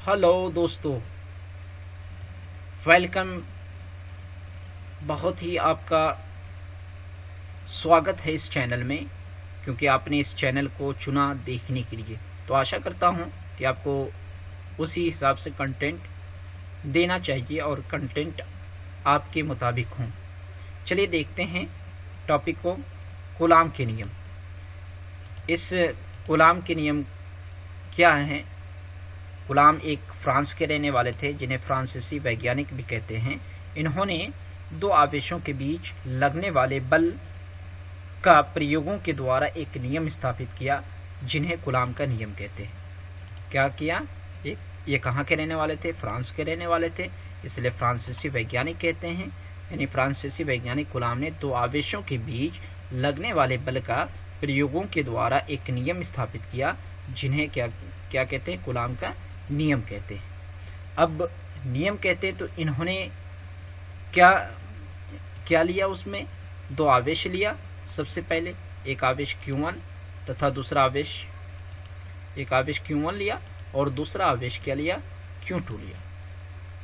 Hello दोस्तों, welcome. बहुत ही आपका स्वागत है इस चैनल में, क्योंकि आपने इस चैनल को चुना देखने के लिए। तो आशा करता हूं कि आपको उसी हिसाब से कंटेंट देना चाहिए और कंटेंट आपके मुताबिक हों। चलिए देखते हैं टॉपिक को, कूलाम के नियम। इस कूलाम के नियम क्या हैं? कूलाम एक फ्रांस के रहने वाले थे, जिन्हें फ्रांसीसी वैज्ञानिक भी कहते हैं। इन्होंने दो आवेशों के बीच लगने वाले बल का प्रयोगों के द्वारा एक नियम स्थापित किया, जिन्हें कूलाम का नियम कहते हैं। क्या किया? ये कहाँ के रहने वाले थे? फ्रांस के रहने वाले थे, इसलिए फ्रांसीसी वैज्ञानिक कहते हैं। यानी फ्रांसीसी वैज्ञानिक कूलाम ने दो आवेशों के बीच लगने वाले बल का प्रयोगों के द्वारा एक नियम स्थापित किया, जिन्हें क्या कहते हैं? कूलाम का नियम कहते हैं। अब नियम कहते हैं तो इन्होंने क्या लिया? उसमें दो आवेश लिया। सबसे पहले एक आवेश Q1 तथा दूसरा आवेश Q1 लिया, और दूसरा आवेश क्या लिया? Q2 लिया।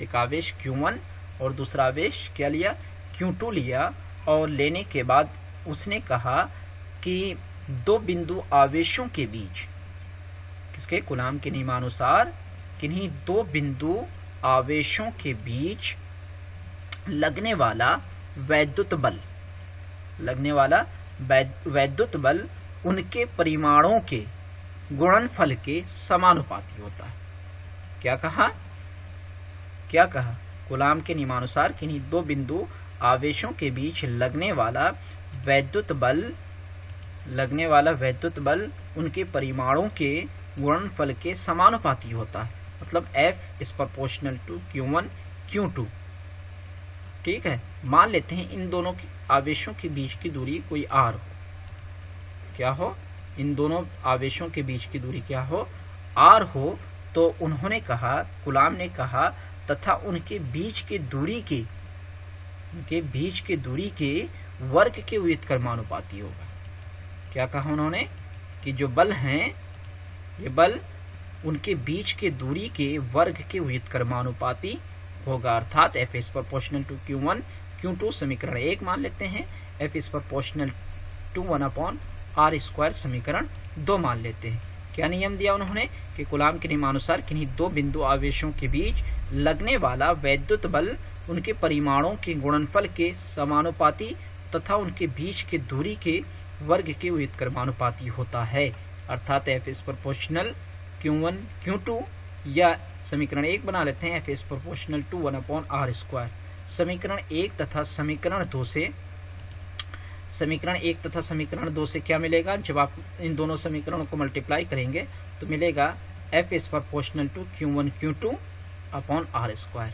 एक आवेश Q1 और दूसरा आवेश क्या लिया? Q2 लिया। और लेने के बाद उसने कहा कि दो बिंदु आवेशों के बीच, किसके? कूलाम के नियमानुसार, किन्हीं दो बिंदु आवेशों के बीच लगने वाला वैद्युत बल उनके परिमाणों के गुणनफल के समानुपाती होता है। क्या कहा? कूलाम के नियमानुसार किन्हीं दो बिंदु आवेशों के बीच लगने वाला वैद्युत बल उनके परिमाणों के गुणनफल के समानुपाती होता है। मतलब F is proportional to Q1 Q2। ठीक है। मान लेते हैं इन दोनों आवेशों के बीच की दूरी कोई R हो। क्या हो? इन दोनों आवेशों के बीच की दूरी क्या हो? R हो। तो उन्होंने कहा, कूलाम ने कहा, तथा उनके बीच के दूरी के वर्ग के व्युत्क्रमानुपाती होगा। क्या कहा उन्होंने? कि जो बल हैं, ये बल उनके बीच के दूरी के वर्ग के व्युत्क्रमानुपाती होगा। अर्थात F is proportional to Q1 Q2 समीकरण 1 मान लेते हैं। F is proportional to 1/r² समीकरण 2 मान लेते हैं। क्या नियम दिया उन्होंने? कि कूलाम के नियमानुसार किन्हीं दो बिंदु आवेशों के बीच लगने वाला वैद्युत बल उनके परिमाणों के गुणनफल के समानुपाती तथा उनके बीच के दूरी के वर्ग के व्युत्क्रमानुपाती होता है। अर्थात F is proportional Q1 Q2, या समीकरण 1 बना लेते हैं F is proportional to 1/r²। समीकरण 1 तथा समीकरण 2 से क्या मिलेगा? जब आप इन दोनों समीकरणों को मल्टीप्लाई करेंगे तो मिलेगा F is proportional to Q1 Q2/r²।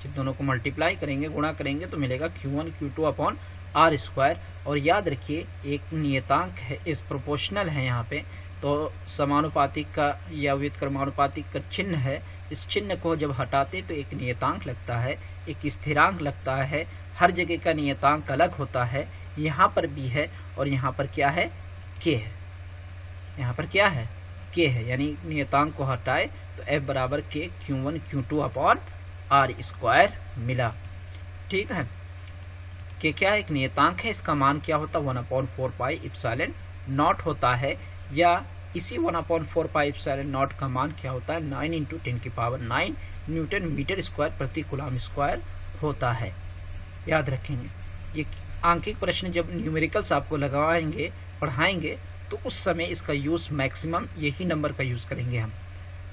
जब दोनों को मल्टीप्लाई करेंगे, गुणा करेंगे, तो मिलेगा Q1 Q2/r²। और याद रखिए, एक नियतांक है, इस प्रोपोर्शनल है यहाँ पे, तो समानुपातिक का या व्युत्क्रमानुपातिक का चिन्ह है। इस चिन्ह को जब हटाते तो एक नियतांक लगता है, एक स्थिरांक लगता है। हर जगह का नियतांक अलग होता है। यहाँ पर भी है, और यहाँ पर क्या है? K है। यहाँ पर क्या है? K है। यानी नियतांक को हटाए तो F बराबर K Q1 Q2/r² मिला। ठीक है। K क्या है? एक नियतांक है। इसका मान क्या होता है? 1/4πε0 होता है, या इसी 1/4πε0 का मान क्या होता है? 9 × 10⁹ न्यूटन मीटर स्क्वायर प्रति कूलाम स्क्वायर होता है। याद रखेंगे, ये आंकिक प्रश्न जब न्यूमेरिकल्स आपको लगाएंगे, पढ़ाएंगे, तो उस समय इसका यूज मैक्सिमम यही नंबर का यूज करेंगे हम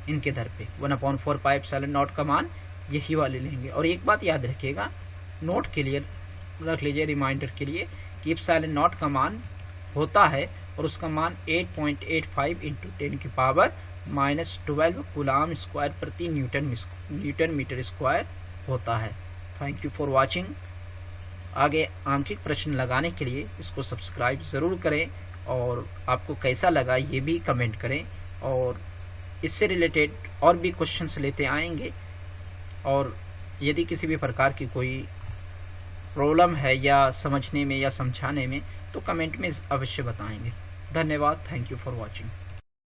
इनके दर पे। 1/4πε0 का मान यही वाले लेंगे। और एक बात याद रखिएगा, नोट के लिए रख लीजिए, रिमाइंडर के लिए, कि ε0 का मान होता है, और उसका मान 8.85 × 10⁻⁻12 कूलाम स्क्वायर प्रति न्यूटन मीटर स्क्वायर होता है। Thank you for watching. आगे आंकिक प्रश्न लगाने के लिए इसको सब्सक्राइब ज़रूर करें, और आपको कैसा लगा ये भी कमेंट करें, और इससे रिलेटेड और भी क्वेश्चंस लेते आएंगे। और यदि किसी भी प्रकार की कोई प्रॉब्लम है या समझने में या समझाने में, तो कमेंट में अवश्य बताएंगे। धन्यवाद। Thank you for watching.